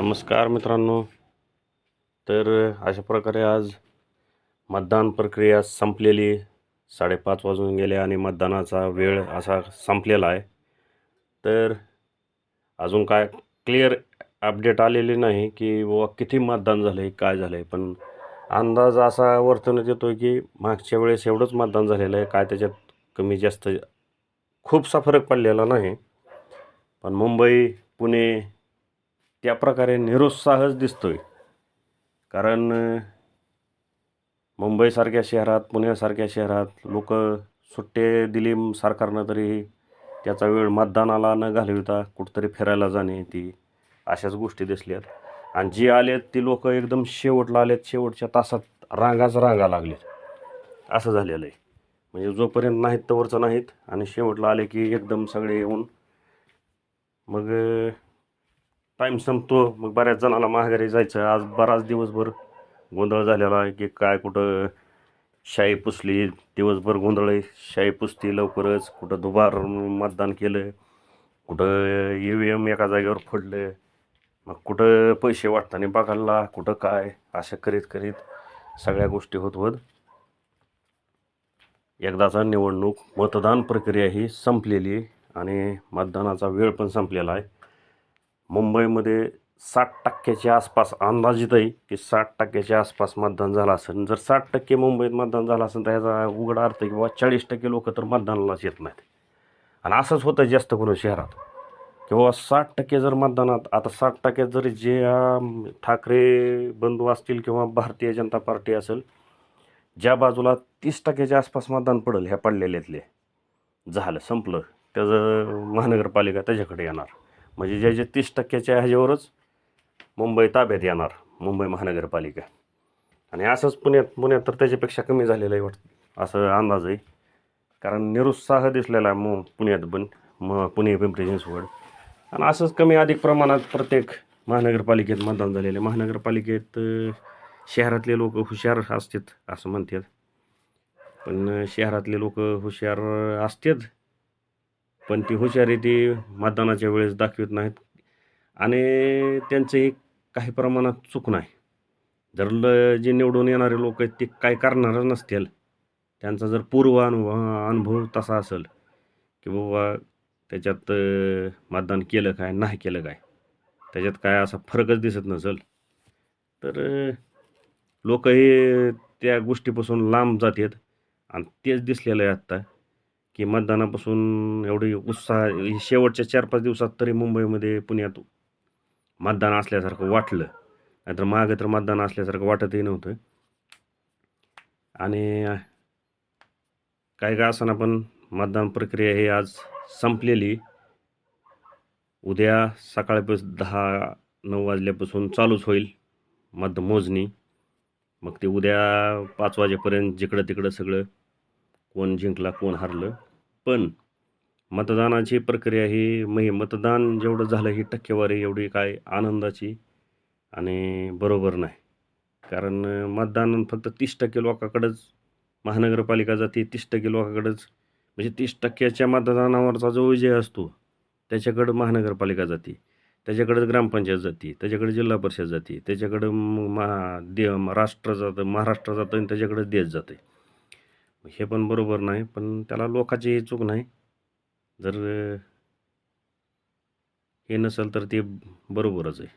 नमस्कार मित्रांनो. तर अशा प्रकारे आज मतदान प्रक्रिया संपलेली 5:30 वाजून गेले आणि मतदानाचा वेळ असा संपलेला आहे. तर अजून काय क्लिअर अपडेट आलेली नाही की बाबा किती मतदान झालं आहे, काय झालं आहे. पण अंदाज असा वर्तवण्यात येतो आहे की मागच्या वेळेस एवढंच मतदान झालेलं आहे, काय त्याच्यात कमी जास्त खूपसा फरक पडलेला नाही. पण मुंबई, पुणे त्या प्रकारे निरुत्साहच दिसतोय. कारण मुंबईसारख्या शहरात, पुण्यासारख्या शहरात लोक सुट्टे दिली सरकारनं तरी त्याचा वेळ मतदानाला न घालविता कुठंतरी फिरायला जाणे, ती अशाच गोष्टी दिसल्यात. आणि जी आलेत ती लोक एकदम शेवटला आलेत, शेवटच्या तासात रांगा लागलेत, असं झालेलं आहे. म्हणजे जोपर्यंत नाहीत तोवरचं नाहीत आणि शेवटला आले की एकदम सगळे येऊन मग टाईम संपतो. मग बऱ्याच जणाला माघारी जायचं. आज बराच दिवसभर गोंधळ झालेला आहे की काय, कुठं शाई पुसली, दिवसभर गोंधळ आहे, शाई पुसती लवकरच, कुठं दुबार मतदान केलं, कुठं EVM एका जागेवर फोडलं, मग कुठं पैसे वाटताना बघायला, कुठं काय, असं करीत करीत सगळ्या गोष्टी होत एकदाचा निवडणूक मतदान प्रक्रिया ही संपलेली आणि मतदानाचा वेळ पण संपलेला आहे. मुंबईमध्ये 60% आसपास अंदाजित आहे की 60% आसपास मतदान झालं असेल. जर 60% मुंबईत मतदान झालं असेल तर याचा उघडा अर्थ आहे की बाबा 40% लोक तर मतदानालाच येत नाहीत. आणि असंच होतं जास्त करून शहरात की बाबा 60% जर मतदानात, आता 60% जरी जे ठाकरे बंधू असतील किंवा भारतीय जनता पार्टी असेल, ज्या बाजूला 30%च्या आसपास मतदान पडेल, ह्या पडलेल्यातले झालं संपलं, त्याचं महानगरपालिका त्याच्याकडे येणार. म्हणजे जे 30%च्या ह्याच्यावरच मुंबई ताब्यात येणार, मुंबई महानगरपालिका. आणि असंच पुण्यात तर त्याच्यापेक्षा कमी झालेलं आहे वाटतं, असं अंदाज आहे. कारण निरुत्साह दिसलेला आहे पुण्यात पण, पुणे पिंपरी चिंचवड. आणि असंच कमी अधिक प्रमाणात प्रत्येक महानगरपालिकेत मतदान झालेलं आहे. महानगरपालिकेत शहरातले लोक हुशार असतात असं म्हणतात, पण शहरातले लोक हुशार असतात, पण ती हुशारी ती मतदानाच्या वेळेस दाखवत नाहीत. आणि त्यांचंही काही प्रमाणात चूक नाही. जर जे निवडून येणारे लोक आहेत ते काय करणारच नसतील, त्यांचा जर अनुभव तसा असेल की बाबा त्याच्यात मतदान केलं काय, नाही केलं काय, त्याच्यात काय असा फरकच दिसत नसेल, तर लोक हे त्या गोष्टीपासून लांब जातात. आणि तेच दिसलेलं आहे आत्ता की मतदानापासून एवढी उत्साह शेवटच्या 4-5 दिवसात तरी मुंबईमध्ये, पुण्यात मतदान असल्यासारखं वाटलं, नाहीतर मागं तर मतदान असल्यासारखं वाटतही नव्हतं. आणि काय का असताना पण मतदान प्रक्रिया ही आज संपलेली. उद्या सकाळपासून 10-9 वाजल्यापासून चालूच होईल मतमोजणी. मग ते उद्या 5 वाजेपर्यंत जिकडं तिकडं सगळं कोण जिंकला कोण हरलं. पण मतदानाची प्रक्रिया ही मतदान जेवढं झालं ही टक्केवारी एवढी काय आनंदाची आणि बरोबर नाही. कारण मतदान फक्त 30% लोकांकडंच महानगरपालिका जाते, 30% लोकांकडंच, म्हणजे 30%च्या मतदानावरचा जो विजय असतो त्याच्याकडं महानगरपालिका जाते, त्याच्याकडंच ग्रामपंचायत जाते, त्याच्याकडे जिल्हा परिषद जाते, त्याच्याकडं राष्ट्र जातं, महाराष्ट्र जातं आणि त्याच्याकडे देश जाते. हे पण बरोबर नाही. पण त्याला लोकांची चूक नाही. जर हे नसेल तर ते बरोबरच आहे.